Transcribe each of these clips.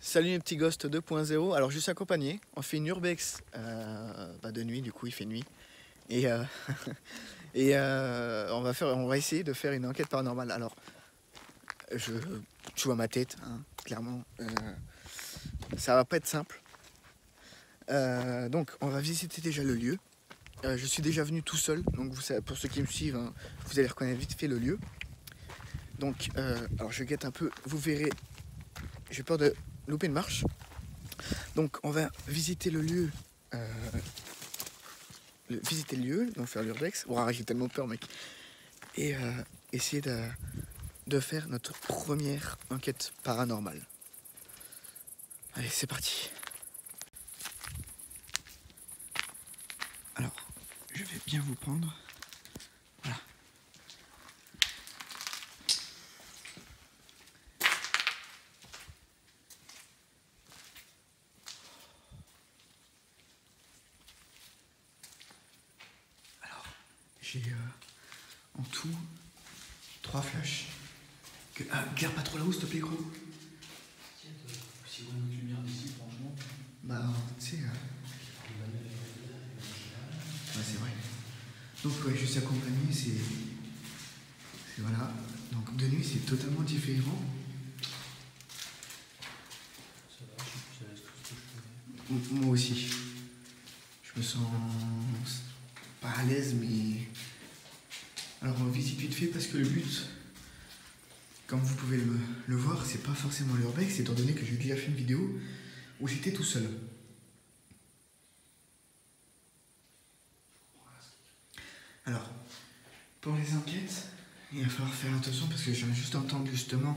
Salut les petits ghosts 2.0. Alors je suis accompagné, on fait une urbex de nuit, du coup il fait nuit. Et, on va essayer de faire une enquête paranormale. Alors tu vois ma tête, hein, clairement. Ça va pas être simple. Donc on va visiter déjà le lieu. Je suis déjà venu tout seul, donc pour ceux qui me suivent, hein, vous allez reconnaître vite fait le lieu. Donc alors je guette un peu, vous verrez, j'ai peur de louper une marche. Donc on va visiter le lieu, donc faire l'urbex. Wow, j'ai tellement peur mec. Et essayer de faire notre première enquête paranormale. Allez, c'est parti. Alors, je vais bien vous prendre. Voilà. Alors, j'ai en tout 3 flashs. Garde pas trop là-haut, s'il te plaît, gros. Si on a une lumière d'ici, franchement. Bah, tu sais. Ouais, c'est vrai. Donc, ouais, je suis accompagné, c'est. Voilà. Donc, de nuit, c'est totalement différent. Ça va, je suis plus à l'aise que ce que je Moi aussi. Je me sens pas à l'aise, mais. Alors, on visite vite fait parce que le but, comme vous pouvez le voir, c'est pas forcément l'urbex, étant donné que j'ai déjà fait une vidéo où j'étais tout seul. Alors, pour les enquêtes, il va falloir faire attention parce que j'ai juste entendu justement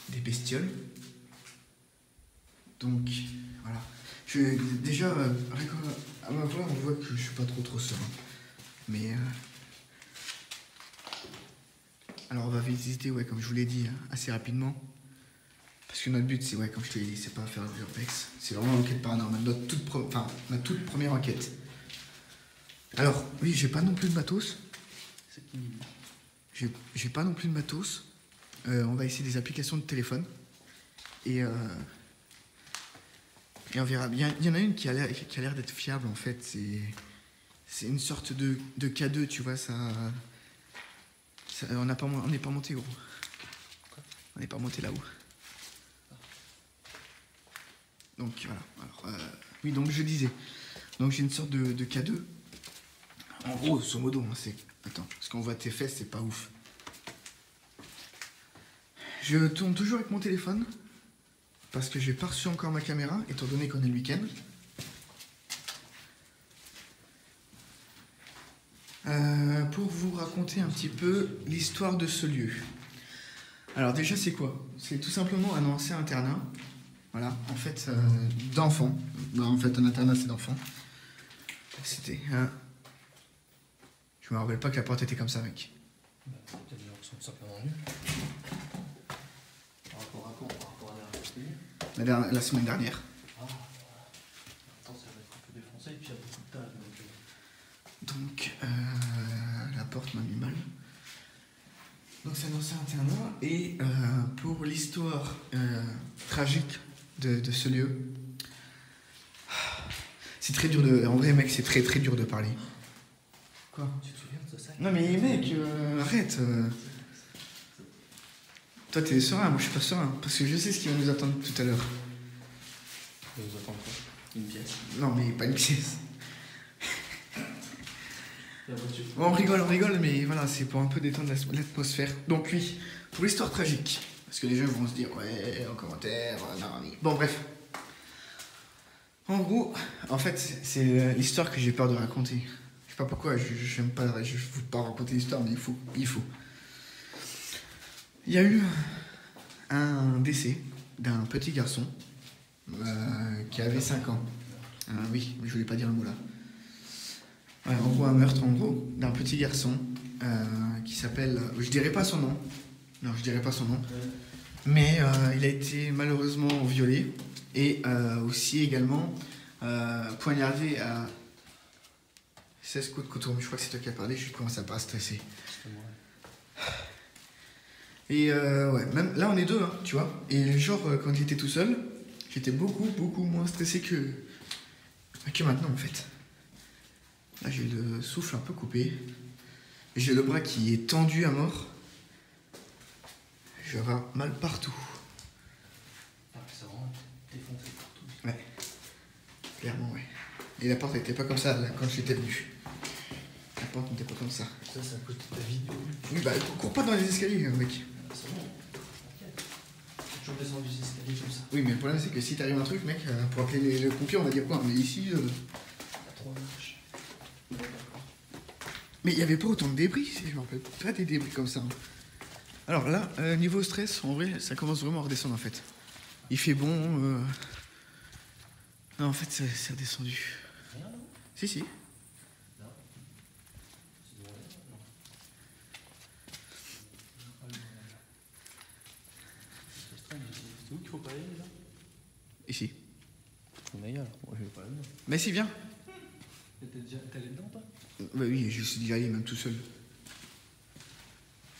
des bestioles. Donc, voilà. Déjà, à ma voix, on voit que je suis pas trop serein. Mais. Alors, on va visiter, ouais, comme je vous l'ai dit, hein, assez rapidement. Parce que notre but, c'est, ouais, comme je te l'ai dit, c'est pas faire de l'urbex. C'est vraiment l'enquête paranormale. Notre toute première enquête. Alors, oui, j'ai pas non plus de matos. J'ai pas non plus de matos. On va essayer des applications de téléphone. Et on verra. Il y en a une qui a l'air d'être fiable, en fait. C'est une sorte de K2, tu vois, on n'est pas monté, gros. On n'est pas monté là-haut. Donc, voilà. Alors, oui, donc je disais. Donc, j'ai une sorte de K2. En gros, grosso modo, hein, c'est... Attends, parce qu'on voit tes fesses, c'est pas ouf. Je tourne toujours avec mon téléphone, parce que j'ai pas reçu encore ma caméra, étant donné qu'on est le week-end. Pour vous raconter un petit peu l'histoire de ce lieu. Alors déjà, c'est quoi? C'est tout simplement un ancien internat. Voilà, en fait, d'enfants. En fait, un internat, c'est d'enfants. C'était... Je me rappelle pas que la porte était comme ça, mec. Peut-être des gens qui sont simplement nus. Par rapport à quoi? Par rapport à La semaine dernière. Ah, attends, ça va être un peu défoncé, et puis il y a beaucoup de tas. Donc, la porte m'a mis mal. Donc, c'est un ancien internat. Et pour l'histoire tragique de ce lieu, c'est très dur de... En vrai, mec, c'est très dur de parler. Quoi? Tu te souviens de ça? Non, mais mec, arrête. Toi, t'es serein, moi, je suis pas serein. Parce que je sais ce qui va nous attendre tout à l'heure. Vous attendez quoi? Une pièce? Non, mais pas une pièce. La voiture. Bon, on rigole, mais voilà, c'est pour un peu détendre l'atmosphère. Donc oui, pour l'histoire tragique. Parce que les gens vont se dire, ouais, en commentaire, non, mais... Bon, bref. En gros, en fait, c'est l'histoire que j'ai peur de raconter. Je sais pas pourquoi, je n'aime pas, je veux pas raconter l'histoire, mais il faut. Il y a eu un décès d'un petit garçon qui avait 5 ans. Oui, mais je voulais pas dire le mot là. Ouais, en gros, un meurtre, d'un petit garçon qui s'appelle... Je dirais pas son nom. Non, je dirais pas son nom. Ouais. Mais il a été malheureusement violé et aussi également poignardé à 16 coups de couteau. Je crois que c'est toi qui as parlé, je commence à pas stresser. C'est moi. Et ouais, même là on est deux, hein, tu vois. Et genre, quand j'étais tout seul, j'étais beaucoup moins stressé que maintenant en fait. Là j'ai le souffle un peu coupé. J'ai le bras qui est tendu à mort. Je vais mal partout. Ah, c'est vraiment défoncé partout. Ouais, clairement, ouais. Et la porte n'était pas comme ça là, quand j'étais venu. La porte n'était pas comme ça. Ça, c'est à cause de ta vidéo. Oui, bah, cours pas dans les escaliers, mec. C'est bon, t'inquiète. J'ai toujours descendu les escaliers comme ça. Oui, mais le problème, c'est que si t'arrive un truc, mec, pour appeler le pompier, on va dire quoi? Mais ici. T'as 3 marches. Mais il n'y avait pas autant de débris, si je me rappelle pas des débris comme ça. Alors là, niveau stress, en vrai, ça commence vraiment à redescendre en fait. Il fait bon. Non, en fait, c'est redescendu. Rien, non? Si, si. Non. C'est bon, non. C'est où qu'il faut pas aller là? Ici. On aille alors, moi je vais pas aller. Mais si, viens. T'es allé dedans toi? Bah oui, je suis déjà allé, même tout seul.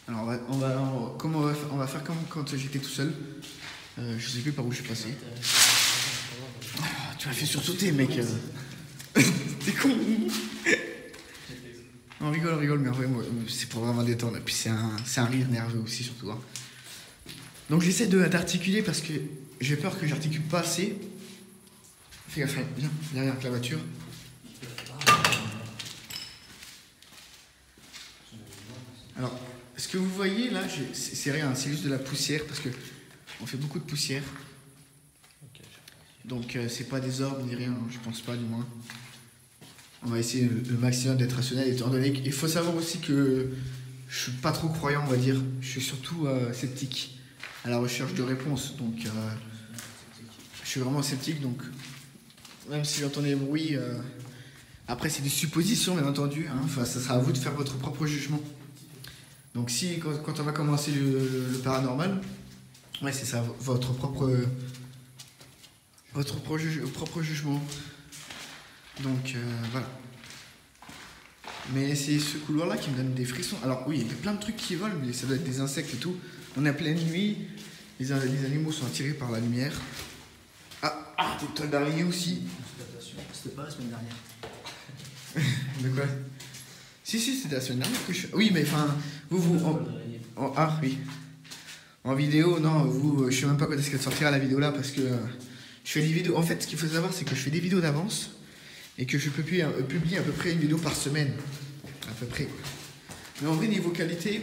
Alors, on va faire comme quand j'étais tout seul. Je sais plus par où je suis passé. Oh, tu m'as fait sursauter, mec. T'es con. On rigole, mais en vrai, moi, c'est pour vraiment détendre. Et puis c'est un rire nerveux aussi, surtout. Hein. Donc j'essaie d'articuler parce que j'ai peur que j'articule pas assez. Fais gaffe, viens derrière la voiture. Alors, ce que vous voyez là, c'est rien, c'est juste de la poussière parce que on fait beaucoup de poussière. Donc c'est pas des orbes ni rien, hein, je pense pas du moins. On va essayer le maximum d'être rationnel étant donné qu'il faut savoir aussi que je suis pas trop croyant, on va dire. Je suis surtout sceptique à la recherche de réponses. Donc je suis vraiment sceptique, donc même si j'entends des bruits, après c'est des suppositions bien entendu, hein, enfin, ça sera à vous de faire votre propre jugement. Donc si quand on va commencer le paranormal, ouais c'est ça, votre propre jugement. Donc voilà. Mais c'est ce couloir-là qui me donne des frissons. Alors oui, il y a plein de trucs qui volent, mais ça doit être des insectes et tout. On est en pleine nuit, les animaux sont attirés par la lumière. Ah, des toiles d'araignée aussi. C'était pas la semaine dernière. De quoi? Si, c'était la semaine dernière que je... Oui, mais enfin, ah oui. En vidéo, non, je sais même pas quand est-ce qu'elle sortira la vidéo là, parce que je fais des vidéos... En fait, ce qu'il faut savoir, c'est que je fais des vidéos d'avance, et que je publie à peu près une vidéo par semaine. À peu près. Mais en vrai, niveau qualité...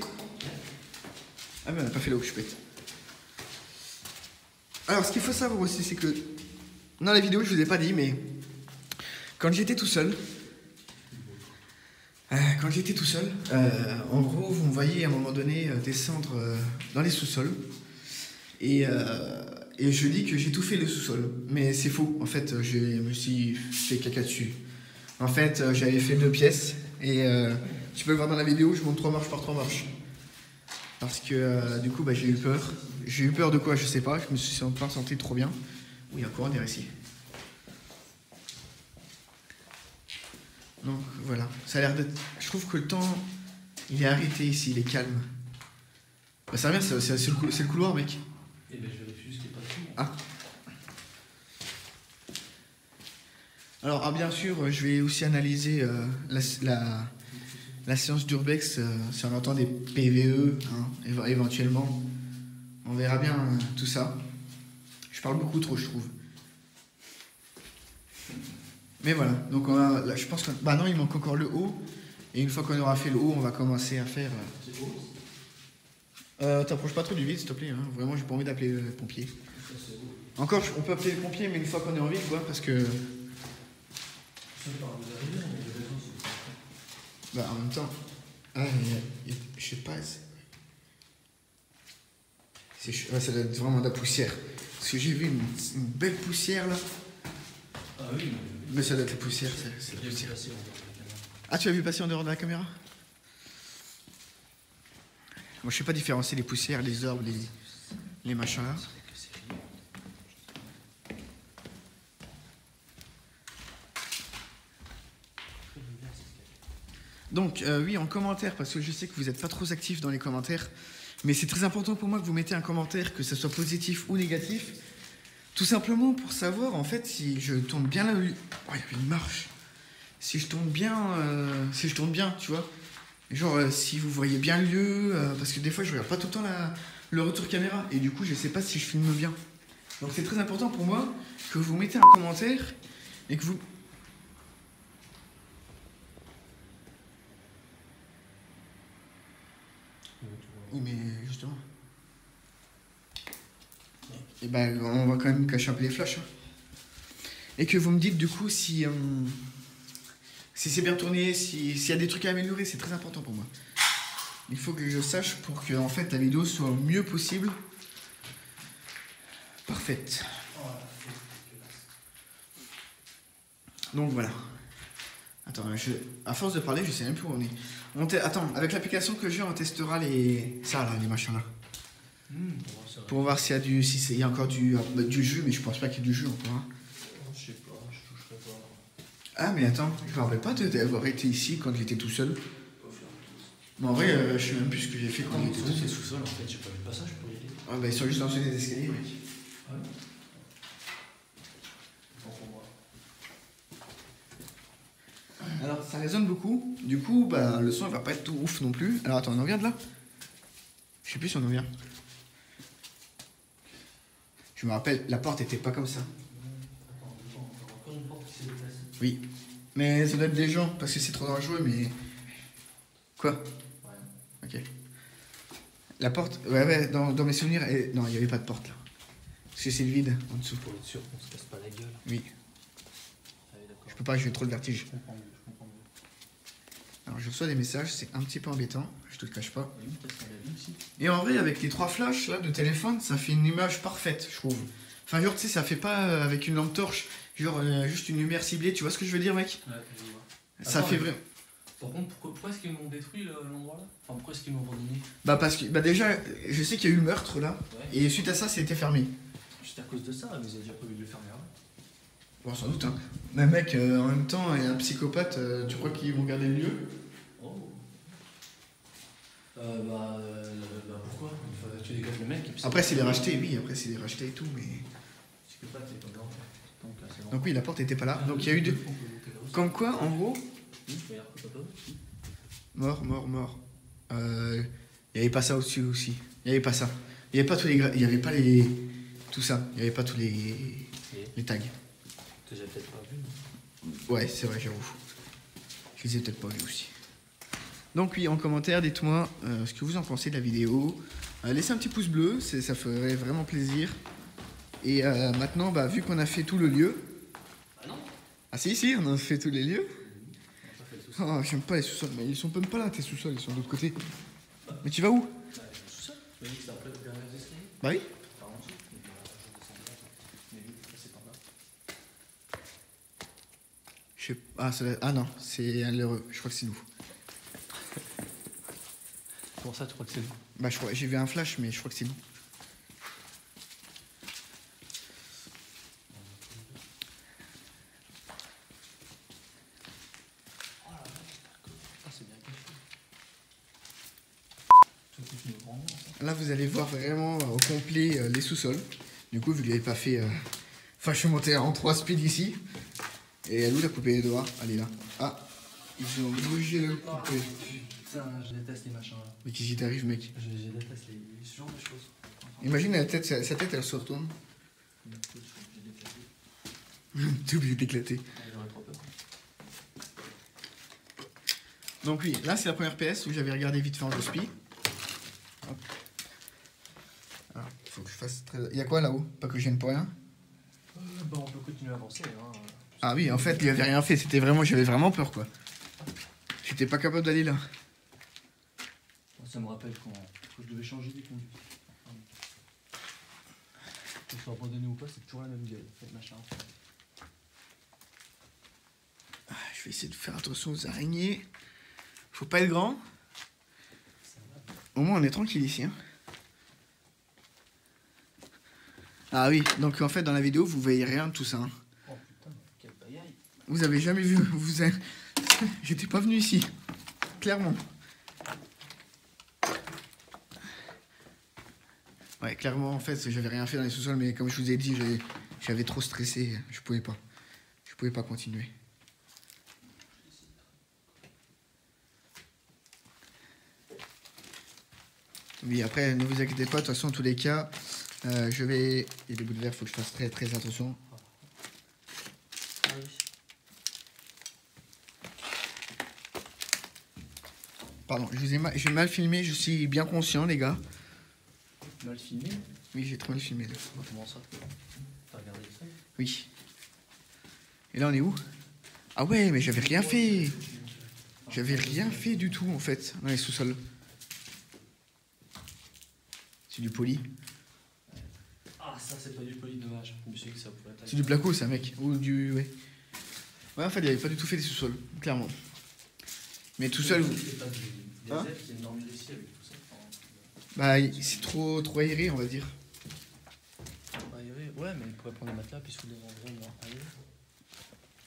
Ah mais on n'a pas fait la houppette. Alors, ce qu'il faut savoir aussi, c'est que... Dans la vidéo, je vous ai pas dit, mais... Quand j'étais tout seul... en gros, vous me voyez à un moment donné descendre dans les sous-sols. Et je dis que j'ai tout fait le sous-sol. Mais c'est faux. En fait, je me suis fait caca dessus. En fait, j'avais fait 2 pièces. Et tu peux le voir dans la vidéo, je monte 3 marches par 3 marches. Parce que du coup, j'ai eu peur. J'ai eu peur de quoi, je sais pas. Je me suis pas senti trop bien. Oui, il y a un courant d'air ici. Donc voilà, ça a l'air d'être... Je trouve que le temps, il est arrêté ici, il est calme. Bah ça va bien, c'est le couloir, mec. Eh ben je vérifie juste qu'il n'y ait pas de fou. Ah. Alors, bien sûr, je vais aussi analyser la séance d'Urbex, si on entend des PVE, hein, éventuellement. On verra bien tout ça. Je parle beaucoup trop, je trouve. Mais voilà, donc là, je pense que... Bah non, il manque encore le haut. Et une fois qu'on aura fait le haut, on va commencer à faire... C'est beau. T'approches pas trop du vide, s'il te plaît. Hein. Vraiment, j'ai pas envie d'appeler le pompier. Encore, on peut appeler le pompier, mais une fois qu'on est en ville, quoi, parce que... Bah en même temps... Ah, je sais pas... ça doit être vraiment de la poussière. Parce que j'ai vu une belle poussière, là. Ah oui, mais ça doit être la poussière, c'est la poussière. Ah, tu as vu passer en dehors de la caméra? Moi, je sais pas différencier les poussières, les orbes, les machins là. Donc, oui, en commentaire, parce que je sais que vous n'êtes pas trop actifs dans les commentaires, Mais c'est très important pour moi que vous mettez un commentaire, que ce soit positif ou négatif. Tout simplement pour savoir, en fait, si je tourne bien là... Oh, il y avait une marche. Si je tourne bien, tu vois. Genre, si vous voyez bien le lieu, parce que des fois, je regarde pas tout le temps le retour caméra. Et du coup, je sais pas si je filme bien. Donc, c'est très important pour moi que vous mettez un commentaire et que vous... Oui, mais justement... Et ben, on va quand même cacher un peu les flashs. Hein. Et que vous me dites, du coup, si c'est bien tourné, s'il y a des trucs à améliorer, c'est très important pour moi. Il faut que je sache pour que en fait, la vidéo soit au mieux possible. Parfaite. Donc voilà. Attends, à force de parler, je sais même plus où on est. Attends, avec l'application que j'ai, on testera les machins là. Pour voir s'il y a il y a encore du jus, mais je pense pas qu'il y ait du jus encore. Hein. Je sais pas, je toucherai pas. Ah mais attends, je me rappelle pas d'avoir été ici quand j'étais tout seul. Mais en vrai, je sais même plus ce que j'ai fait quand j'étais tout seul. Sous-sol en fait, j'ai pas vu le passage pour y aller. Ah bah ils sont juste dans des escaliers, mec. Ouais. Alors ça résonne beaucoup, du coup bah le son il va pas être tout ouf non plus. Alors attends, on en vient de là? Je sais plus si on en vient. Je me rappelle, la porte était pas comme ça. Attends, encore une porte qui s'est déplacée. Oui. Mais ça doit être des gens, parce que c'est trop dangereux, mais... Quoi? Ouais. Ok. La porte... Ouais, dans mes souvenirs... Non, il n'y avait pas de porte, là. Parce que c'est le vide, en dessous. Pour être sûr qu'on se casse pas la gueule. Oui. Allez, d'accord. Je peux pas, j'ai trop le vertige. Je comprends mieux. Alors, je reçois des messages, c'est un petit peu embêtant, je te le cache pas. Oui, peut-être qu'on l'a vu aussi. Et en vrai, avec les 3 flashs, là, de téléphone, ça fait une image parfaite, je trouve. Enfin, genre, tu sais, ça fait pas avec une lampe torche, genre, juste une lumière ciblée, tu vois ce que je veux dire, mec? Ouais, je vois. Ça Attends, fait mais- vrai. Par contre, pourquoi est-ce qu'ils m'ont détruit l'endroit là? Enfin, pourquoi est-ce qu'ils m'ont abandonné? Bah, parce que, bah, déjà, je sais qu'il y a eu le meurtre, là, Ouais. et suite à ça, c'était fermé. Juste à cause de ça, mais ils avaient déjà pas eu de le fermer avant. Bon, sans doute, hein. Mais mec, en même temps, il y a un psychopathe, tu crois qu'ils vont garder le lieu? Oh. Pourquoi? Il fallait que tu dégages le mec. Et puis Après, c'est les racheter, oui, après, c'est les racheter et tout, mais... Psychopathe, c'est pas grave. Donc, c'est bon. Donc oui, la porte était pas là, donc il y a eu deux... Comme quoi, en gros... Oui, regarde, papa. Mort. Il y avait pas ça au-dessus aussi. Il y avait pas ça. Il y avait pas tous les... Il y avait pas les... Tout ça. Il y avait pas tous les tags. Que j'ai peut-être pas vu. Ouais, c'est vrai, j'avoue. Je les ai peut-être pas vus aussi. Donc oui, en commentaire, dites-moi ce que vous en pensez de la vidéo. Laissez un petit pouce bleu, ça ferait vraiment plaisir. Et maintenant, bah, vu qu'on a fait tout le lieu... Ah non? Ah si, on a fait tous les lieux. On a pas fait le sous-sol. Oh, j'aime pas les sous-sols, mais ils sont même pas là, tes sous-sols, ils sont de l'autre côté. Mais tu vas où? Bah, le sous-sol. Tu m'as dit que c'était après le dernier escalier. Bah oui. Par en dessous. Mais je descendrai là. Mais lui, c'est par là. Ah non, c'est l'heureux, je crois que c'est nous. Comment ça, tu crois que c'est lui? Bah j'ai vu un flash, mais je crois que c'est nous. Ah, c'est bien caché. Tu veux une grande ça? Là, vous allez voir vraiment au complet les sous-sols. Du coup, vu que je l'avais pas fait... Enfin, je suis monté en 3 speed ici. Et elle où la coupée Edouard? Elle est là. Ah, ils ont bougé la coupée. Putain, je déteste les machins là. Mais qu'est-ce qui t'arrive, mec? Je déteste ce genre de choses. Imagine sa tête, elle se retourne. Je suis obligé d'éclater. T'es obligé d'éclater. J'aurais trop peur. Donc oui, là, c'est la première PS où j'avais regardé vite fait en Jospi. Hop. Ah, faut que je fasse très... Il y a quoi là-haut? Pas que je vienne pour rien? Bon, on peut continuer à avancer. Hein. Ah oui, en fait, il avait rien fait. C'était vraiment... J'avais vraiment peur, quoi. J'étais pas capable d'aller là. Ça me rappelle quand je devais changer des conduits. Que ce soit abandonné ou pas, c'est toujours la même gueule. Faites machin. Ah, je vais essayer de faire attention aux araignées. Faut pas être grand. Au moins, on est tranquille ici. Hein. Ah oui, donc en fait, dans la vidéo, vous voyez rien de tout ça. Hein. Oh putain, quelle pagaille. Vous avez jamais vu. J'étais pas venu ici. Clairement. Ouais, clairement, en fait, j'avais rien fait dans les sous-sols, mais comme je vous ai dit, j'avais trop stressé. Je pouvais pas. Je pouvais pas continuer. Oui, après, ne vous inquiétez pas, de toute façon, en tous les cas, je vais... Il y a des bouts de verre, faut que je fasse très très attention. Ah oui. Pardon, j'ai mal filmé, je suis bien conscient, les gars. Mal filmé? Oui, j'ai trop mal filmé. Là. Comment ça? T'as regardé ça? Oui. Et là, on est où? Ah ouais, mais j'avais rien fait. J'avais rien fait du tout, en fait, dans les sous-sols. C'est du poli. Ah, ça, c'est pas du poli, dommage. Je me suis dit que ça pouvait être. C'est du placo, ça, mec. Ou du... Ouais. Ouais, en fait, il avait pas du tout fait les sous-sols, clairement. Mais tout seul... C'est pas des Hein? ailes qui viennent dormir ici avec tout ça. Bah, c'est trop aéré, on va dire. Ouais, mais il pourrait prendre des matelas puis sous des endroits moins aérés.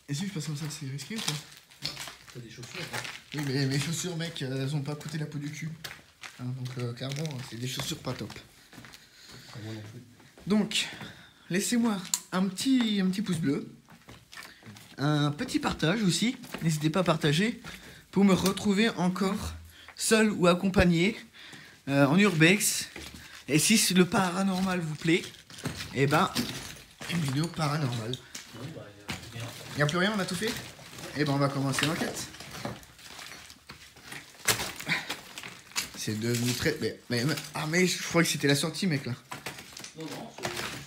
Et si je passe comme ça, c'est risqué ou pas? T'as des chaussures, hein? Oui, mais mes chaussures, mec, elles ont pas coûté la peau du cul. Hein, donc, clairement, c'est des chaussures pas top. Moi non plus. Donc, laissez-moi un petit pouce bleu. Un petit partage aussi. N'hésitez pas à partager pour me retrouver encore seul ou accompagné en urbex. Et si le paranormal vous plaît, eh ben, une vidéo paranormale. Non, bah, y a rien. Il n'y a plus rien, on a tout fait? Eh ben, on va commencer l'enquête. C'est devenu très... mais je crois que c'était la sortie, mec, là. Non,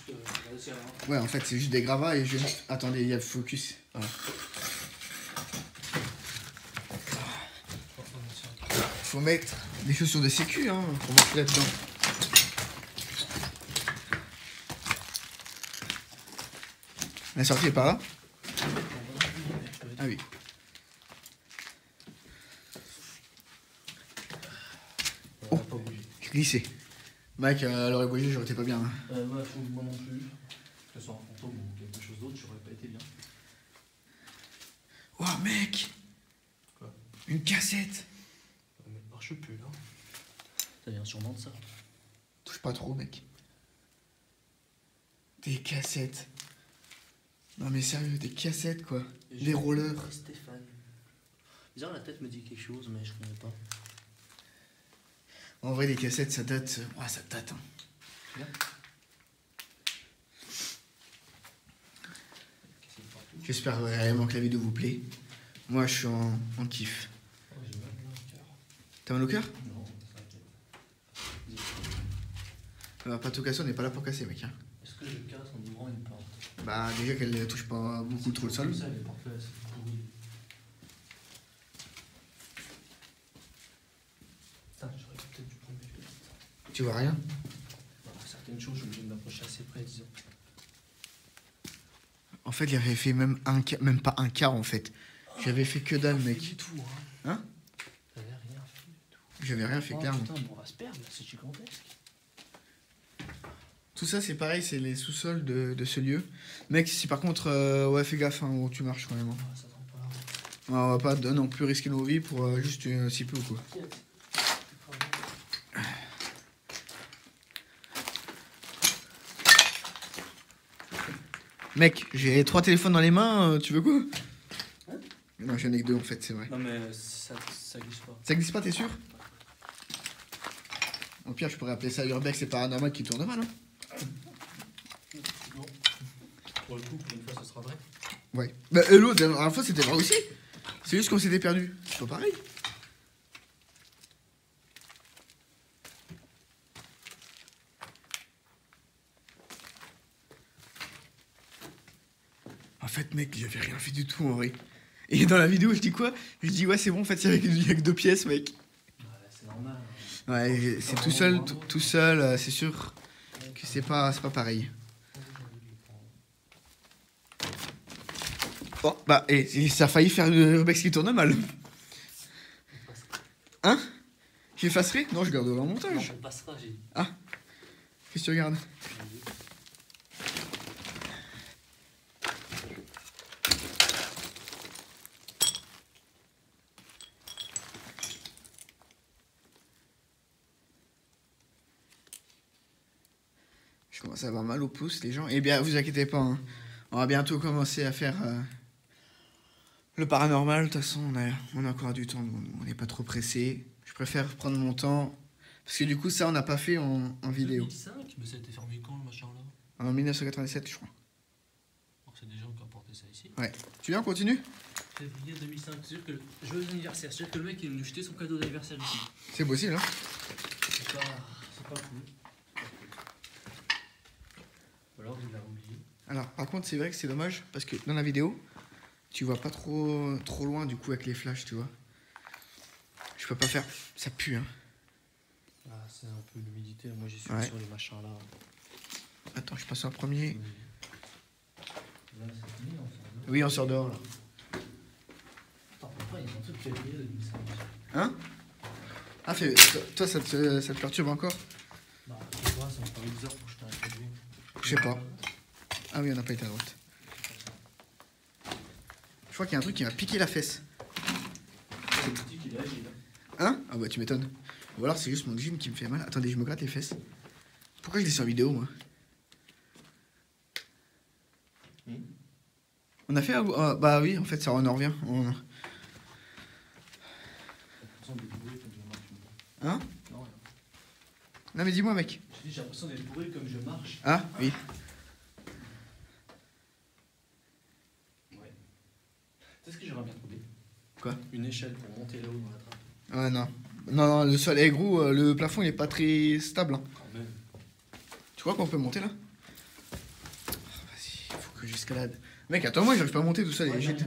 c'est juste. Ouais, en fait, c'est juste des gravats et je... Attendez, il y a le focus. Voilà. Faut mettre des chaussures de sécu, hein, pour marcher là-dedans. La sortie est par là? Ah oui. On va pas bouger. J'ai glissé. Mec, elle aurait bougé, j'aurais été pas bien. Hein. Ouais, moi non plus. Que ce soit un fantôme ou quelque chose d'autre, j'aurais pas été bien. Oh, mec! Quoi? Une cassette! Mais marche plus, là. Ça vient sûrement de ça. Touche pas trop, mec. Des cassettes. Non, mais sérieux, des cassettes, quoi. Des rollers. Stéphane. Bizarre, la tête me dit quelque chose, mais je connais pas. En vrai, les cassettes, ça date. Ouais, ça date, hein. Bien. J'espère réellement que la vidéo vous plaît. Moi, je suis en kiff. Oh, j'ai mal au cœur. T'as mal au cœur? Non, t'inquiète. Pas tout casser, on n'est pas là pour casser, mec. Hein. Est-ce que je casse en ouvrant une porte? Bah, déjà qu'elle touche pas beaucoup trop le sol. Ça, les portes là, c'est pourri. Putain, j'aurais peut-être dû prendre mes lunettes. Tu vois rien? Voilà, certaines choses, je suis obligé de m'approcher assez près, disons. En fait, j'avais fait même pas un quart, en fait. J'avais fait que dalle, mec. Du tout, hein. Hein? J'avais rien fait du tout. J'avais rien fait, Oh, clairement. putain, mon asperge, là, c'est gigantesque. Tout ça, c'est pareil, c'est les sous-sols de ce lieu. Mec, si par contre, ouais, fais gaffe, hein, où tu marches quand même. Hein. Ah, ça sent pas. On va pas non plus risquer nos vies pour juste si peu ou quoi. T'inquiète. Mec, j'ai 3 téléphones dans les mains, tu veux quoi? Hein? Non, j'en ai que 2 en fait, c'est vrai. Non, mais ça glisse pas. Ça glisse pas, t'es sûr? Au pire, je pourrais appeler ça Urbex et Paranormal qui tourne mal, hein? Bon. Pour le coup, pour une fois, ça sera vrai. Ouais. Bah, l'autre, la dernière fois, c'était vrai aussi. C'est juste qu'on s'était perdu. C'est pas pareil. En fait, mec, j'avais rien fait du tout en vrai. Et dans la vidéo, je dis quoi? Je dis, ouais, c'est bon, en fait, c'est avec 2 pièces, mec. Ouais, c'est normal. Ouais, c'est tout seul, tout seul, c'est sûr que c'est pas pareil. Bon, bah, et ça a failli faire le Urbex qui tourne mal. Hein? J'effacerai? Non, je garde dans le Non, montage. on passera, j'ai dit. Ah, qu'est-ce que tu regardes? Je commence à avoir mal au pouce, les gens. Eh bien, vous inquiétez pas, hein. On va bientôt commencer à faire le paranormal. De toute façon, on a encore du temps, on n'est pas trop pressé. Je préfère prendre mon temps. Parce que du coup, ça, on n'a pas fait en vidéo. 2005, mais ça a été fermé quand le machin là? En 1997, je crois. Alors, c'est des gens qui ont porté ça ici. Ouais. Tu viens, on continue? Février 2005, c'est sûr que joyeux anniversaire. C'est sûr que le mec il est venu jeter son cadeau d'anniversaire ici. C'est possible, hein? C'est pas cool. Ou alors il l'a oublié. Alors, par contre, c'est vrai que c'est dommage parce que dans la vidéo, tu vois pas trop loin du coup avec les flashs, tu vois. Je peux pas faire. Ça pue, hein. Ah, c'est un peu l'humidité. Moi j'y suis Ouais. sur les machins là. Attends, je passe en premier. Là, c'est fini, on sort dehors. Oui, on sort dehors là. Attends, pourquoi il y a un truc février 2005? Hein? Ah, toi, ça te perturbe encore? Bah, je sais pas, ça me paraît bizarre pour jeter un cadeau. Je sais pas. Ah oui, on n'a pas été à droite. Je crois qu'il y a un truc qui m'a piqué la fesse. C'est le petit qui est agi là. Hein? Ah bah tu m'étonnes. Ou alors c'est juste mon jean qui me fait mal. Attendez, je me gratte les fesses. Pourquoi je l'ai sur vidéo, moi? On a fait... bah oui, en fait, ça en revient. Hein? Non, rien. Non mais dis-moi, mec. Je dis, j'ai l'impression d'être bourré comme je marche. Ah, oui. Ouais. C'est ce que j'aurais bien trouvé. Quoi? Une échelle pour monter là-haut dans la trappe. Ah non. Non, le sol est gros, le plafond il est pas très stable. Hein. Quand même. Tu crois qu'on peut monter là? Oh, vas-y, il faut que j'escalade. Mec, attends-moi, j'arrive pas à monter tout seul. Ouais,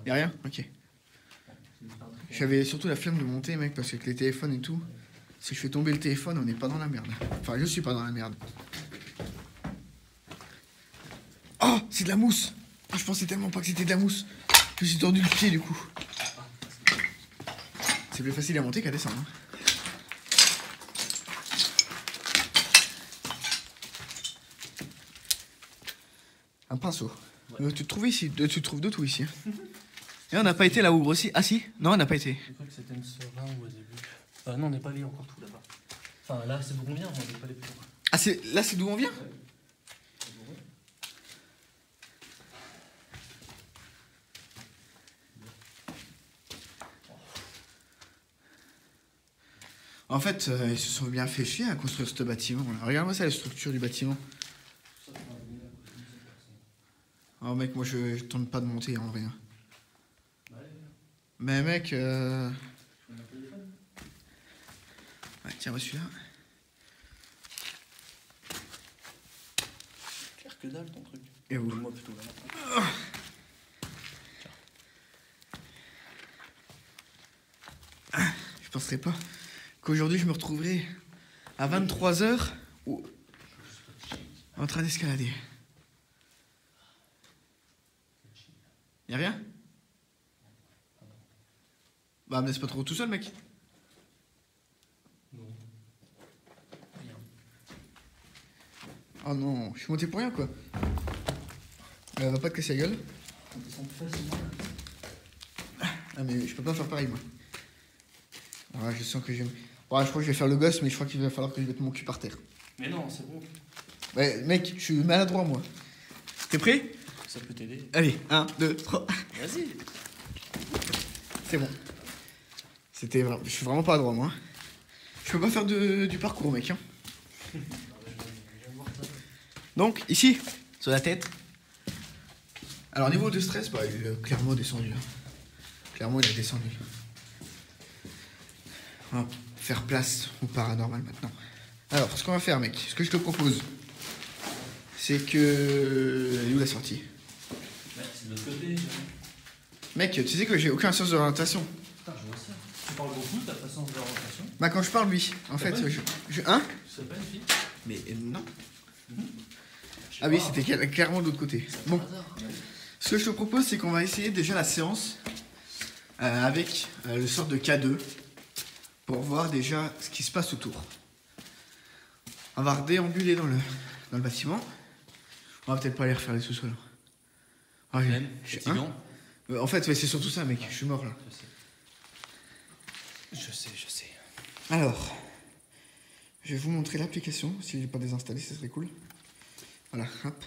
Y'a rien? Ok. J'avais surtout la flemme de monter, mec, parce qu'avec les téléphones et tout, si je fais tomber le téléphone, on n'est pas dans la merde. Enfin, je suis pas dans la merde. Oh, c'est de la mousse! Ah, je pensais tellement pas que c'était de la mousse. Je me suis tordu le pied du coup. C'est plus facile à monter qu'à descendre. Hein. Un pinceau. Ouais. Tu te trouves ici, tu trouves de tout ici. Hein. Et on n'a pas été là où grossit. Ah si? Non, on n'a pas été. Je crois que c'était une seringue au début. Non, on n'est pas allé encore tout là-bas. Enfin, là, c'est d'où on vient, mais on n'est pas allé plus loin. Ah, là, c'est d'où on vient? En fait, ils se sont bien fait chier à construire ce bâtiment. Regarde-moi ça, la structure du bâtiment. Oh mec, moi je tente pas de monter en rien. Mais mec... Ouais, tiens, moi celui-là. Clair que dalle ton truc. Et où? Moi plutôt là. Je penserais pas qu'aujourd'hui je me retrouverai à 23h en train d'escalader. Y'a rien? Bah me laisse pas trop tout seul, mec. Non. Rien. Oh non, je suis monté pour rien, quoi. Va pas te casser la gueule. On descend plus facilement. Ah mais je peux pas faire pareil, moi. Ah, je sens que je... Ouais, je crois que je vais faire le gosse, mais je crois qu'il va falloir que je mette mon cul par terre. Mais non, c'est bon. Ouais, mec, je suis maladroit, moi. T'es prêt? Ça peut t'aider. Allez, 1, 2, 3. Vas-y. C'est bon. Je suis vraiment pas adroit, moi. Je peux pas faire du parcours, mec. Hein. Donc, ici, sur la tête. Alors, niveau de stress, bah, il est clairement descendu. Hein. Clairement, il a descendu. On va faire place au paranormal maintenant. Alors, ce qu'on va faire, mec, ce que je te propose, c'est que... Elle est où la sortie? C'est de l'autre côté. Mec, tu sais que j'ai aucun sens d'orientation. Putain, je vois ça. Tu parles beaucoup, t'as pas sens d'orientation. Bah, quand je parle, oui. En fait, Hein? Tu sais pas une fille? Mais non. Ah oui, c'était clairement de l'autre côté. Bon, ce que je te propose, c'est qu'on va essayer déjà la séance avec le sort de K2 pour voir déjà ce qui se passe autour. On va redéambuler dans le bâtiment. On va peut-être pas aller refaire les sous-sols. Ah, Même, fatigant. En fait, ouais, c'est surtout ça, mec. Je suis mort là. Je sais. Alors, je vais vous montrer l'application. Si je l'ai pas désinstallée, ce serait cool. Voilà, hop.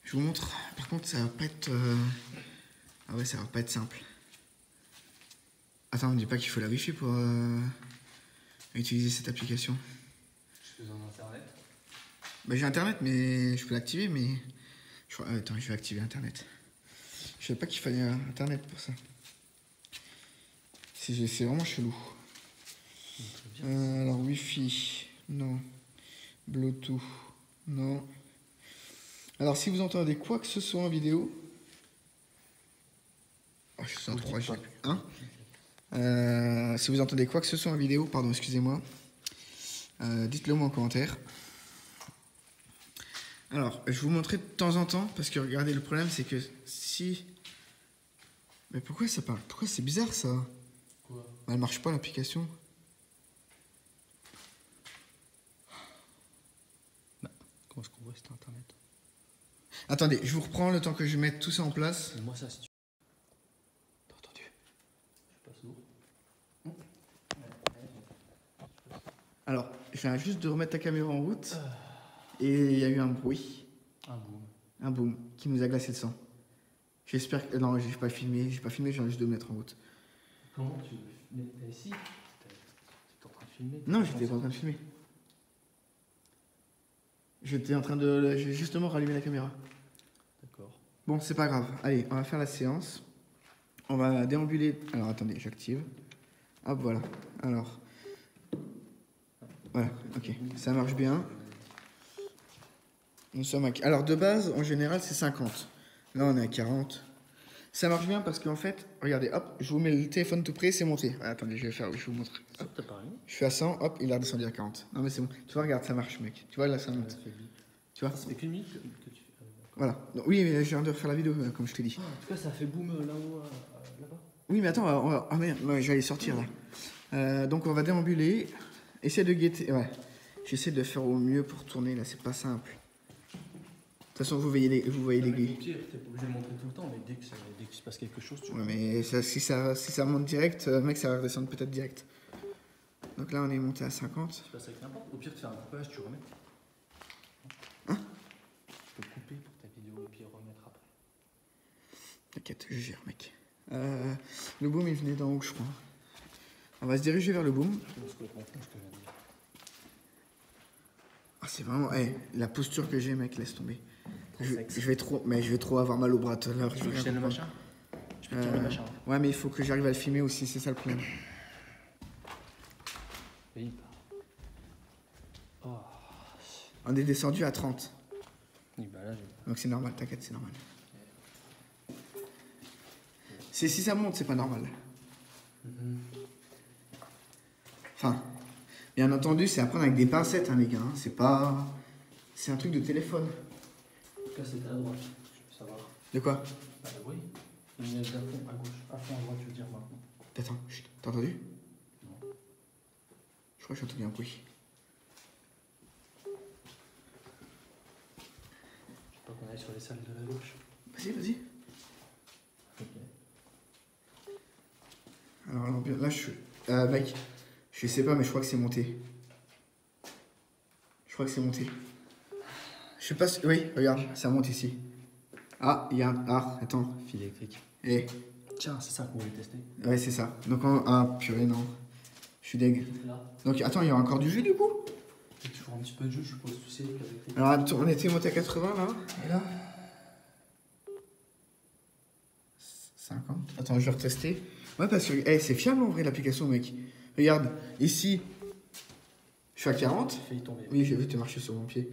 Je vous montre. Par contre, ça va pas être... Ah ouais, ça va pas être simple. Attends, on me dit pas qu'il faut la Wi-Fi pour utiliser cette application. Je fais en internet. Bah, j'ai internet, mais je peux l'activer, mais... Attends, je vais activer internet. Je savais pas qu'il fallait internet pour ça. C'est vraiment chelou. Alors, Wi-Fi, non. Bluetooth, non. Alors, si vous entendez quoi que ce soit en vidéo... Oh, je suis en 3G. Hein, si vous entendez quoi que ce soit en vidéo, pardon, excusez-moi, dites-le moi en commentaire. Alors, je vais vous montrer de temps en temps, parce que regardez, le problème, c'est que si... Mais pourquoi ça parle? Pourquoi c'est bizarre, ça? Quoi? Elle marche pas, l'application. Comment est-ce qu'on voit cet internet? Attendez, je vous reprends le temps que je mette tout ça en place. Moi, ça, si tu... T'as entendu? Je suis pas sourd. Alors, je viens juste de remettre ta caméra en route, et il y a eu un bruit. Un boom qui nous a glacé le sang. J'espère que... Non, j'ai pas filmé, je viens juste de me mettre en route. Comment tu veux? Mais si, t'es en train de filmer. Non, j'étais pas en train de filmer. J'étais en train de... J'ai justement rallumé la caméra. D'accord. Bon, c'est pas grave. Allez, on va faire la séance. On va déambuler... Alors, attendez, j'active. Hop, voilà. Alors... Voilà, ok. Ça marche bien. Nous sommes à... Alors, de base, en général, c'est 50. Là, on est à 40. Ça marche bien parce qu'en fait, regardez, hop, je vous mets le téléphone tout près, c'est monté. Ah, attendez, je vous montre. T'as pas rien? Je suis à 100, hop, il a redescendu à 40. Non, mais c'est bon. Tu vois, regarde, ça marche, mec. Tu vois, là, ça monte. Tu vois? Ça fait qu'une minute que tu fais. Voilà. Donc, oui, mais je viens de refaire la vidéo, comme je t'ai dit. En tout cas, ça fait boum là-haut, là-bas. Oui, mais attends, ah merde, ouais, j'allais sortir là. Donc, on va déambuler. Essaye de guetter. Ouais. J'essaie de le faire au mieux pour tourner, là, c'est pas simple. De toute façon, vous voyez l'aiguille. T'es pas obligé de montrer tout le temps, mais dès qu'il se passe quelque chose, tu Ouais, mais ça, si ça monte direct, mec, ça va redescendre peut-être direct. Donc là, on est monté à 50. se passe avec n'importe. Au pire, tu fais un coupage, tu remets. Hein? Tu peux couper pour ta vidéo et puis remettre après. T'inquiète, je gère, mec. Le boom, il venait d'en haut, je crois. On va se diriger vers le boom. Je pense que je comprends ce que je viens de dire. Ah, c'est vraiment... Hey, la posture que j'ai, mec, laisse tomber. Je sexe. vais trop avoir mal au bras tout à l'heure. Tu veux que je tienne le machin? Je peux tenir le machin. Ouais, mais il faut que j'arrive à le filmer aussi, c'est ça le problème. Oui. Oh. On est descendu à 30. Oui, bah là, Donc c'est normal, t'inquiète, c'est normal. Si ça monte, c'est pas normal. Enfin, bien entendu, c'est à prendre avec des pincettes, hein, les gars. Hein. C'est pas... C'est un truc de téléphone. En tout cas, c'était à droite. Je veux savoir. De quoi? Bah oui. Il y a à fond à gauche. À fond à droite, tu veux dire maintenant. Attends, chut, t'as entendu? Non. Je crois que j'ai entendu un bruit. Je sais pas qu'on aille sur les salles de la gauche. Vas-y. Ok. Alors là, je suis... mec, je sais pas, mais je crois que c'est monté. Je sais pas si... Oui, regarde, ça monte ici. Ah, il y a un... Ah, attends. Fil électrique. Eh, Tiens, c'est ça qu'on voulait tester. ouais, c'est ça. Donc, ah, purée, non. Je suis deg. Là. Donc, attends, il y aura encore du jus, du coup? Il y a toujours un petit peu de jus, je suppose. Tu sais, avec Alors, attends, on était monté à 80, là. Et là 50. Attends, je vais retester. Ouais, parce que c'est fiable, en vrai, l'application, mec. Regarde, ici, je suis à 40. J'ai failli tomber. Oui, j'ai vu te marcher sur mon pied.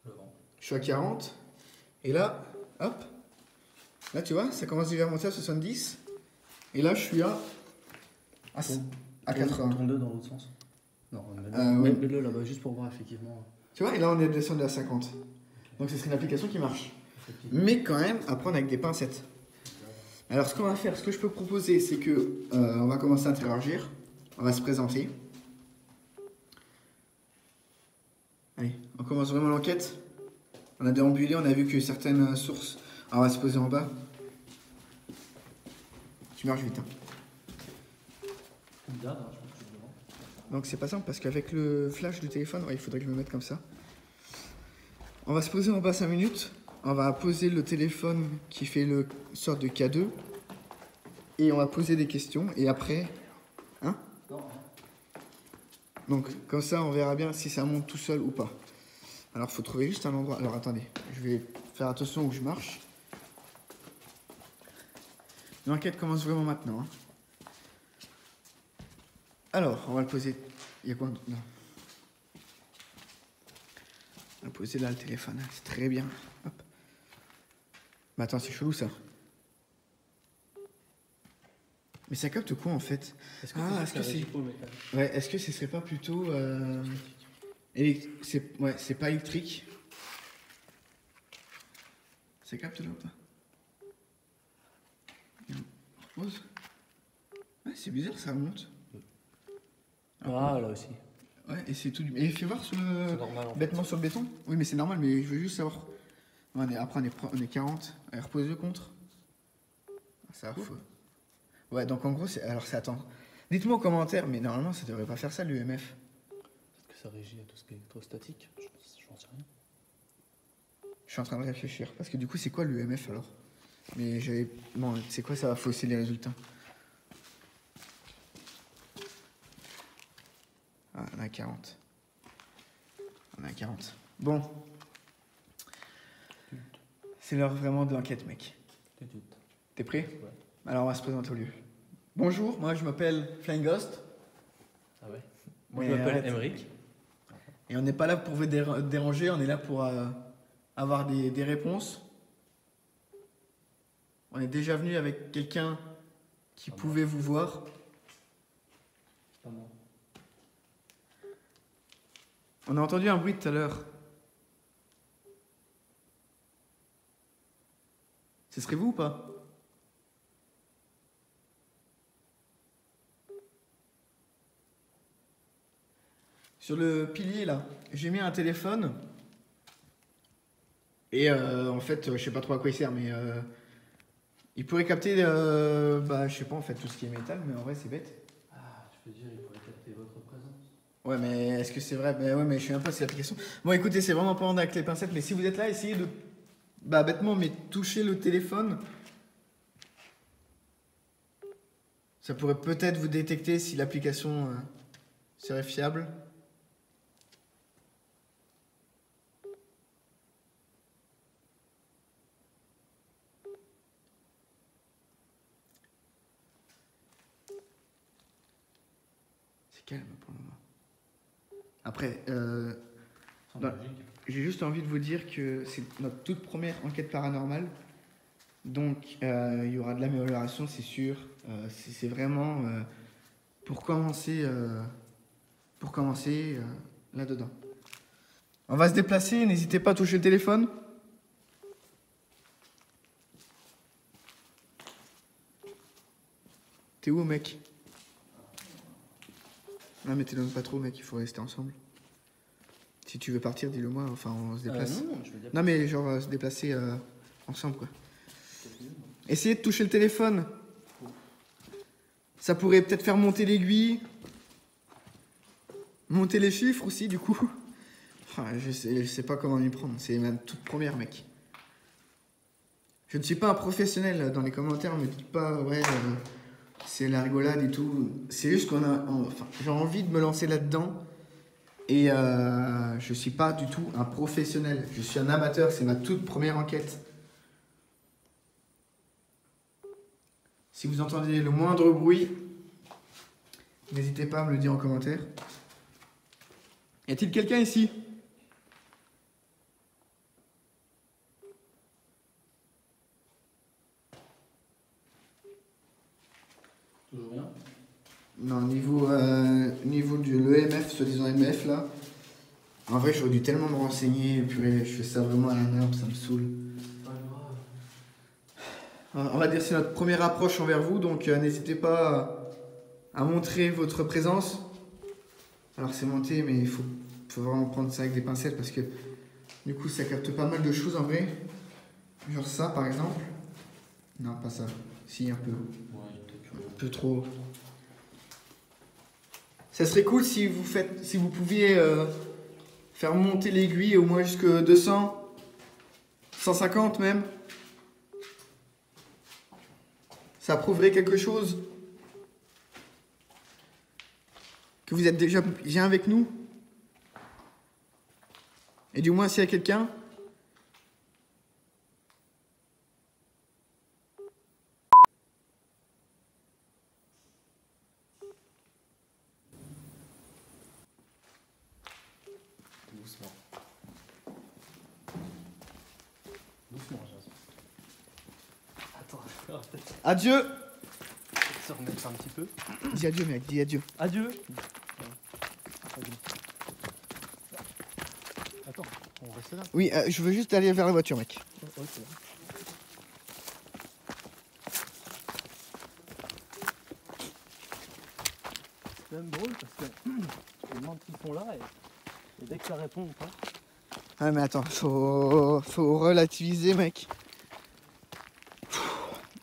Le vent. Je suis à 40. Et là, hop. Là, tu vois, ça commence déjà à monter à 70. Et là, je suis à 80. Tourne 2 dans l'autre sens. Non, ouais. mets-le là-bas, juste pour voir, effectivement. Tu vois, et là, on est descendu à 50. Donc, ce serait une application qui marche. Mais quand même, à prendre avec des pincettes. Alors, ce qu'on va faire, ce que je peux proposer, c'est que on va commencer à interagir. On va se présenter. Allez, on commence vraiment l'enquête. On a déambulé, on a vu que certaines sources... Alors, on va se poser en bas. Tu marches vite, hein. Donc c'est pas simple parce qu'avec le flash du téléphone, ouais, il faudrait que je me mette comme ça. On va se poser en bas 5 minutes. On va poser le téléphone qui fait le sorte de K2. Et on va poser des questions. Et après... Hein? Donc, comme ça, on verra bien si ça monte tout seul ou pas. Alors, il faut trouver juste un endroit. Alors, attendez. Je vais faire attention où je marche. L'enquête commence vraiment maintenant. Hein. Alors, on va le poser. Il y a quoi? Non. On va le poser là, le téléphone. C'est très bien. Hop. Mais attends, c'est chelou, ça. Mais ça capte quoi, en fait? Est-ce que c'est... Ouais, est-ce que ce serait pas plutôt... c'est pas électrique. Ça capte là ou pas? On repose. Ouais, c'est bizarre, ça remonte. Ah, là aussi. Ouais, et c'est tout. Et fais voir sur le. C'est normal. En fait. Bêtement sur le béton. Oui, mais c'est normal, mais je veux juste savoir. Après, on est 40. Allez, repose le contre. Ça va, faut. Ouais, donc en gros, c'est. Alors, ça attend. Dites-moi en commentaire, mais normalement, ça devrait pas faire ça, l'UMF. Peut-être que ça régit à tout ce qui est électrostatique. J'en sais rien. Je suis en train de réfléchir. Parce que du coup, c'est quoi l'UMF alors? Mais j'avais. Bon, c'est quoi, ça va fausser les résultats. Ah, on a 40. On a 40. Bon. C'est l'heure vraiment de l'enquête, mec. T'es prêt? Ouais. Alors, on va se présenter au lieu. Bonjour, moi je m'appelle Flying Ghost. Ah ouais? Moi je m'appelle Emeric. Et on n'est pas là pour vous déranger, on est là pour avoir des réponses. On est déjà venu avec quelqu'un qui pouvait vous voir. Pas moi. On a entendu un bruit tout à l'heure. Ce serait vous ou pas? Sur le pilier là, j'ai mis un téléphone. Et en fait, je sais pas trop à quoi il sert, mais il pourrait capter, je sais pas en fait tout ce qui est métal, mais en vrai c'est bête. Ah, tu peux dire, il pourrait capter votre présence. Ouais, mais est-ce que c'est vrai? Ouais, mais je sais même pas si l'application. Bon, écoutez, c'est vraiment pas en avec les pincettes, mais si vous êtes là, essayez de, bêtement, mais toucher le téléphone. Ça pourrait peut-être vous détecter si l'application serait fiable. C'est calme pour le moment. Après, j'ai juste envie de vous dire que c'est notre toute première enquête paranormale. Donc, il y aura de l'amélioration, c'est sûr. C'est vraiment pour commencer là-dedans. On va se déplacer, n'hésitez pas à toucher le téléphone. T'es où, mec? Non, mais t'éloignes pas trop, mec, il faut rester ensemble. Si tu veux partir, dis-le moi, enfin, on se déplace. Non, je veux dire. Non, mais genre, se déplacer ensemble, quoi. Essayez de toucher le téléphone. Ça pourrait peut-être faire monter l'aiguille. Monter les chiffres aussi, du coup. Enfin, je sais pas comment m'y prendre. C'est ma toute première, mec. Je ne suis pas un professionnel. Dans les commentaires, me dites pas, ouais, c'est la rigolade et tout. C'est juste j'ai envie de me lancer là-dedans. Et je suis pas du tout un professionnel. Je suis un amateur. C'est ma toute première enquête. Si vous entendez le moindre bruit, n'hésitez pas à me le dire en commentaire. Y a-t-il quelqu'un ici? Toujours rien? Non, niveau de l'EMF, soi-disant MF là. En vrai, j'aurais dû tellement me renseigner. Purée, je fais ça vraiment à la nerve, ça me saoule. On va dire que c'est notre première approche envers vous, donc n'hésitez pas à montrer votre présence. Alors c'est monté, mais il faut vraiment prendre ça avec des pincettes parce que du coup ça capte pas mal de choses en vrai. Genre ça par exemple. Non, pas ça. Si, un peu. Ouais, Un peu trop. Ça serait cool si vous pouviez Faire monter l'aiguille au moins jusque 200, 150 même. Ça prouverait quelque chose. Que vous êtes déjà bien avec nous. Et du moins s'il y a quelqu'un. Doucement. Doucement, Jason. Attends, je vais peut-être Adieu. se remettre un petit peu. Dis adieu mec, dis adieu. Adieu. Attends, on reste là. Oui, je veux juste aller vers la voiture mec. Ok. C'est même drôle parce que je me demande s'ils sont là et dès que ça répond ou pas. Ah mais attends, faut relativiser mec.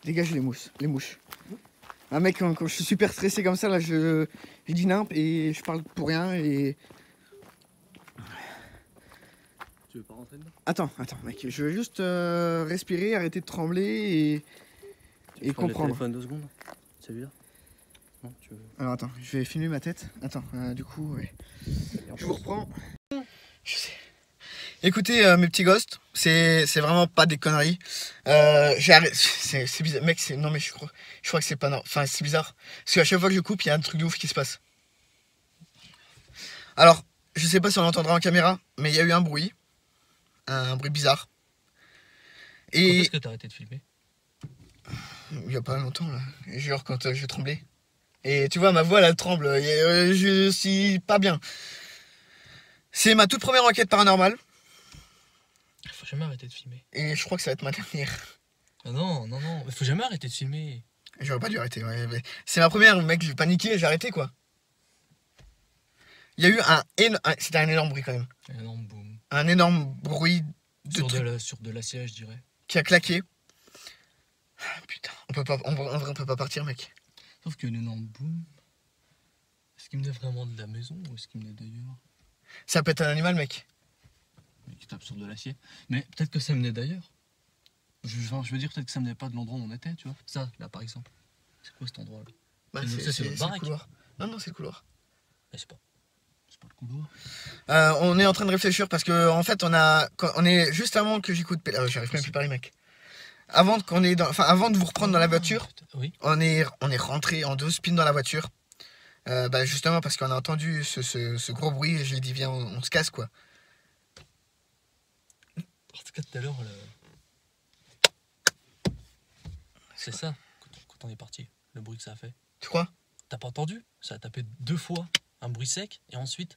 Dégage les mouches. Ah mec, quand je suis super stressé comme ça là, je dis nimp et je parle pour rien et... Tu veux pas rentrer dedans? Attends mec, je veux juste respirer, arrêter de trembler et comprendre. Le téléphone 2 secondes. Celui-là? Non, tu veux... Alors attends, je vais filmer ma tête. Attends, du coup, ouais. Je vous reprends. Je sais. Écoutez, mes petits ghosts, c'est vraiment pas des conneries. J'ai arrêté. C'est bizarre. Mec, non, mais je crois que c'est pas normal. Enfin, c'est bizarre. Parce qu'à chaque fois que je coupe, il y a un truc de ouf qui se passe. Alors, je sais pas si on l'entendra en caméra, mais il y a eu un bruit. Un bruit bizarre. Quand Et. est-ce que t'as arrêté de filmer? Il y a pas longtemps, là. Genre, quand je tremblais. Et tu vois, ma voix, elle tremble. Et, je suis pas bien. C'est ma toute première enquête paranormale. Faut jamais arrêter de filmer. Et je crois que ça va être ma dernière. Ah non, faut jamais arrêter de filmer. J'aurais pas dû arrêter. Ouais, mais c'est ma première, mec, j'ai paniqué, j'ai arrêté quoi. Il y a eu c'était un énorme bruit quand même. Un énorme boom. Un énorme bruit de Sur de l'acier, je dirais. qui a claqué. Ah, putain, on peut pas, en vrai, on peut pas partir, mec. Sauf qu'il y a un énorme boom. Est-ce qu'il venait vraiment de la maison ou est-ce qu'il venait d'ailleurs? Ça peut être un animal, mec. Qui tape sur de l'acier. Mais peut-être que ça venait d'ailleurs. Je veux dire, peut-être que ça venait pas de l'endroit où on était, tu vois. Ça, là, par exemple. C'est quoi cet endroit-là? Bah, C'est notre le baraque. couloir. Non, c'est le couloir. Mais c'est pas le couloir. On est en train de réfléchir parce que en fait on est juste avant que j'écoute. J'arrive même plus à parler, mec. Avant de vous reprendre dans la voiture, Oui. on est rentré en 2 spins dans la voiture. Bah justement parce qu'on a entendu ce gros bruit et je lui ai dit viens on se casse quoi. En tout cas tout à l'heure c'est ça quand on est parti, le bruit que ça a fait. Tu crois? T'as pas entendu? Ça a tapé 2 fois un bruit sec et ensuite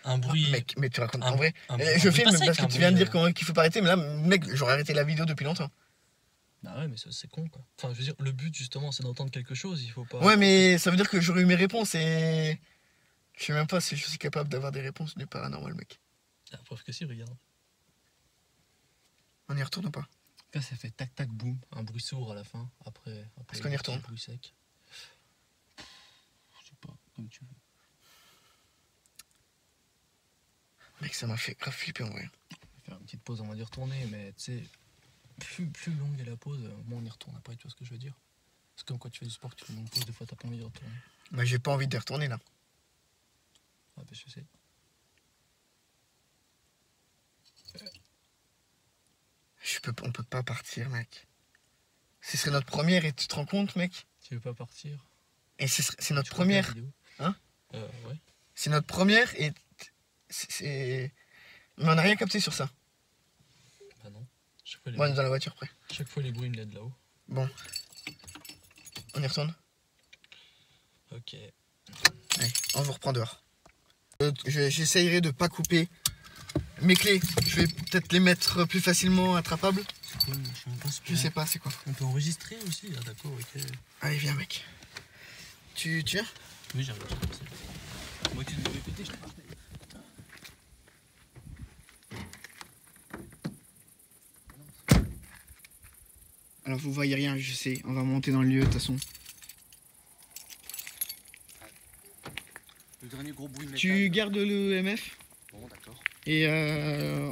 un bruit. Mec, mais tu racontes en vrai. Je filme sec, parce que tu viens de dire qu'il faut pas arrêter, mais là mec j'aurais arrêté la vidéo depuis longtemps. Bah ouais mais c'est con quoi. Enfin je veux dire le but justement c'est d'entendre quelque chose, il faut pas. Ouais mais ça veut dire que j'aurais eu mes réponses et je sais même pas si je suis capable d'avoir des réponses du paranormal mec. La preuve que si, regarde. On y retourne ou pas? Là ça fait tac tac boum, un bruit sourd à la fin, après est-ce qu'on y retourne? Un bruit sec. Je sais pas, comme tu veux. Mec ça m'a fait grave flipper en vrai. On va faire une petite pause, on va y retourner, mais tu sais, plus longue est la pause, moins on y retourne après, tu vois ce que je veux dire? C'est comme quand tu fais du sport, tu fais une pause, des fois t'as pas envie de retourner. Bah j'ai pas envie de retourner là. Ah bah je sais. On peut pas partir mec. Ce serait notre première et tu te rends compte mec? Tu veux pas partir? Et c'est notre première. Hein? Ouais. C'est notre première et mais on n'a rien capté sur ça. Bah non. Chaque fois, On est dans la voiture après. Chaque fois les bruits me l'aident là-haut. Bon. On y retourne? Ok. Allez, on vous reprend dehors. J'essayerai de pas couper mes clés. Je vais peut-être les mettre plus facilement attrapables. Quoi, je sais pas c'est quoi. On peut enregistrer aussi, ah d'accord, ok. Allez viens mec. Tu viens? Oui j'arrive. Moi tu devais répéter, je te parle. Alors vous voyez rien, je sais, on va monter dans le lieu de toute façon. Le dernier gros bruit de métal. Tu gardes le MF? Bon d'accord. Et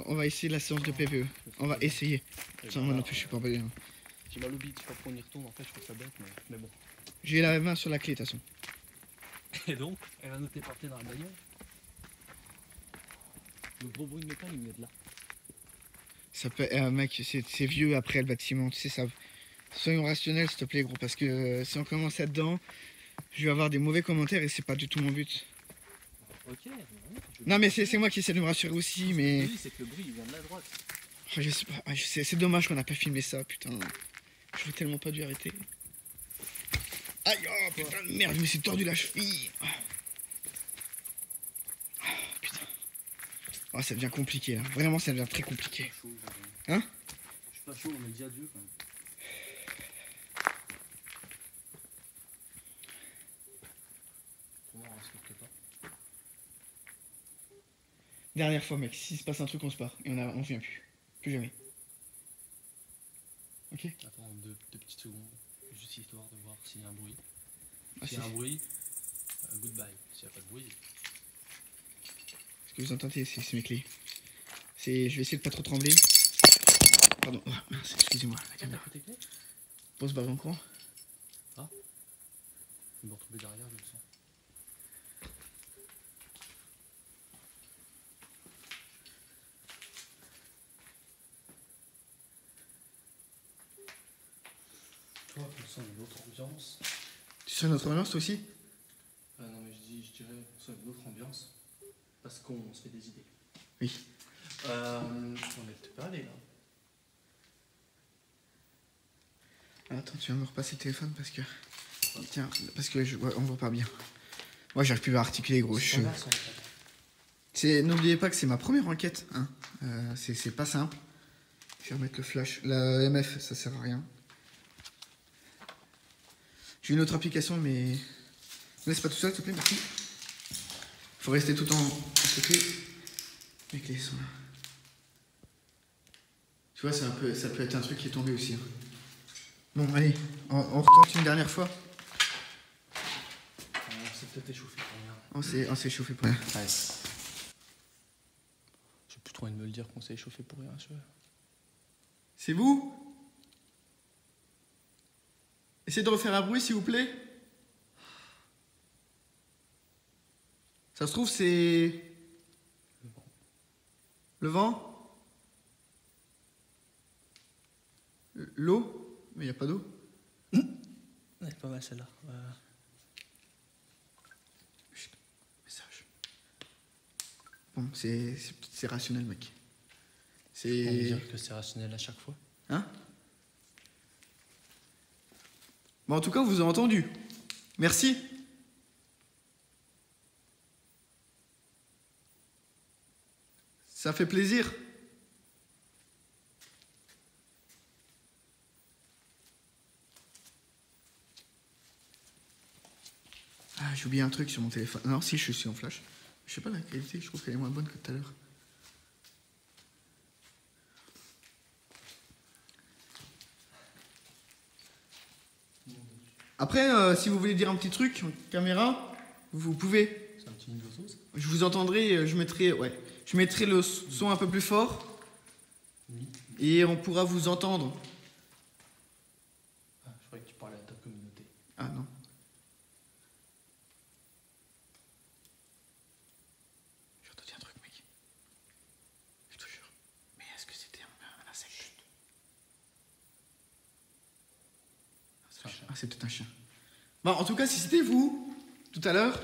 on va essayer la séance de PVE. On va essayer. Putain, moi non plus, je suis pas bien. J'ai mal au bide, tu vois, pourquoi on y retourne, en fait, je trouve ça bête, mais bon. J'ai la main sur la clé, de toute façon. Et donc, elle va nous téléporter dans la bagnole. Le gros bruit de métal, il vient de là. Ça peut... mec, c'est vieux après le bâtiment, tu sais ça. Soyons rationnels, s'il te plaît, gros, parce que si on commence là-dedans, je vais avoir des mauvais commentaires et c'est pas du tout mon but. Ok, non, mais c'est moi qui essaie de me rassurer aussi, mais. Oui, c'est que le bruit, il vient de la droite. Je sais pas, c'est dommage qu'on n'a pas filmé ça, putain. J'aurais tellement pas dû arrêter. Aïe, oh putain de merde, je me suis tordu la cheville. Putain. Oh, ça devient compliqué là. Vraiment, ça devient très compliqué. Hein? Je suis pas chaud, on est dit adieu quand même. Comment on respecte pas? Dernière fois, mec, s'il se passe un truc, on se part. Et on vient plus. Plus jamais. Ok? Attends, deux petites secondes. Juste histoire de voir s'il y a un bruit. Ah, S'il y a un bruit, goodbye. S'il n'y a pas de bruit. Ce que vous entendez, c'est mes clés. Je vais essayer de pas trop trembler. Pardon. Oh, mince, excusez-moi. La caméra. Tes clés? Pour se barrer en courant. Ah. Je vais me retrouver derrière, je le sens. Toi, on sent une autre ambiance. Tu sens notre ambiance toi aussi? Non, mais je dirais, on sent une autre ambiance. Parce qu'on se fait des idées. Oui. On est peut-être pas allé là. Attends, tu vas me repasser le téléphone parce que. Tiens, parce que on voit pas bien. Moi, j'arrive plus à articuler, gros. N'oubliez pas que c'est ma première enquête. Hein. C'est pas simple. Je vais remettre le flash. La MF, ça sert à rien. J'ai une autre application, mais. Ne laisse pas tout seul, s'il te plaît, merci. Faut rester tout en côté. Mes clés sont là. Tu vois, ça peut être un truc qui est tombé aussi. Hein. Bon, allez, on retente une dernière fois. On s'est peut-être échauffé pour rien. On s'est échauffé pour rien. Ouais. J'ai plus trop envie de me le dire qu'on s'est échauffé pour rien. C'est vous? Essayez de refaire un bruit, s'il vous plaît. Ça se trouve, c'est... Le vent? L'eau? Mais il n'y a pas d'eau. Elle est pas mal celle-là. Chut, message. Bon, c'est rationnel, mec. On peut dire que c'est rationnel à chaque fois. Hein? Bon, en tout cas, on vous a entendu. Merci. Ça fait plaisir. Ah, j'ai oublié un truc sur mon téléphone. Non, si, je suis en flash. Je sais pas la qualité, je trouve qu'elle est moins bonne que tout à l'heure. Après, si vous voulez dire un petit truc en caméra, vous pouvez. C'est un petit niveau sauce. Je vous entendrai, je mettrai le son un peu plus fort. Oui. Et on pourra vous entendre. Ah, je croyais que tu parlais à ta communauté. Ah non. Je vais te dire un truc, mec. Je te jure. Mais est-ce que c'était un insecte? Ah, c'est peut-être un chien. Bon, en tout cas, si c'était vous, tout à l'heure,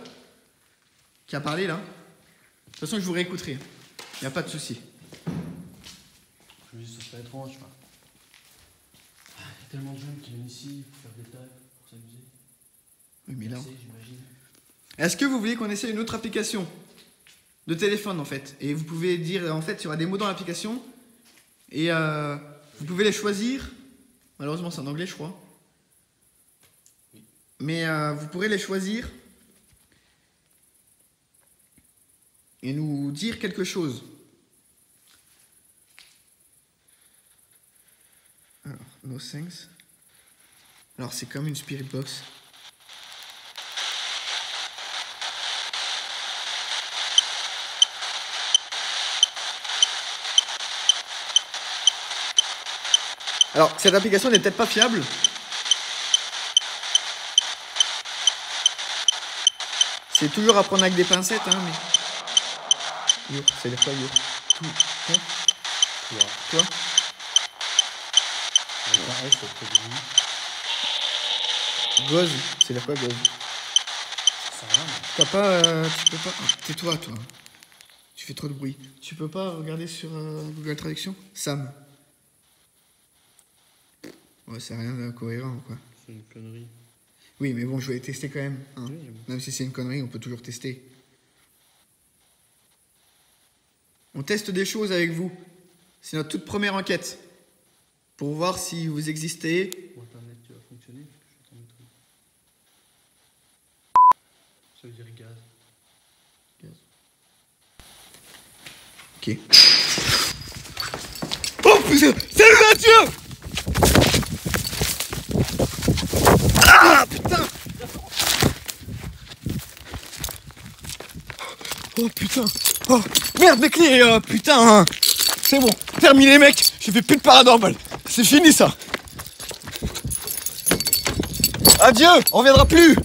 qui a parlé là, de toute façon, je vous réécouterai. Il n'y a pas de souci. Je me dis, ce serait étrange, quoi. Il y a tellement de jeunes qui viennent ici pour faire des tags, pour s'amuser. Oui, mais là. J'imagine. Est-ce que vous voulez qu'on essaie une autre application de téléphone en fait? Et vous pouvez dire, en fait, il y aura des mots dans l'application. Et vous pouvez les choisir. Malheureusement, c'est en anglais, je crois. Oui. Mais vous pourrez les choisir. Et nous dire quelque chose. Alors, no thanks. Alors, c'est comme une spirit box. Alors, cette application n'est peut-être pas fiable. C'est toujours à prendre avec des pincettes, hein, mais... Your, ça veut dire quoi, Your? Tout. Hein? Toi? Goze, c'est dire quoi, goze? T'as pas... tu peux pas... Ah, tais-toi, toi. Tu fais trop de bruit. Tu peux pas regarder sur Google Traduction? Sam. Ouais, c'est rien d'incohérent, quoi. C'est une connerie. Oui, mais bon, je vais tester quand même. Hein. Oui, Même si c'est une connerie, on peut toujours tester. On teste des choses avec vous. C'est notre toute première enquête. Pour voir si vous existez. Pour Internet, tu vas fonctionner parce que je suis en train de... Ça veut dire gaz. Ok. Oh putain! Salut Mathieu! Ah putain! Oh putain! Oh merde les clés! Putain! C'est bon, terminé mec! J'ai fait plus de paranormal! C'est fini ça! Adieu! On reviendra plus!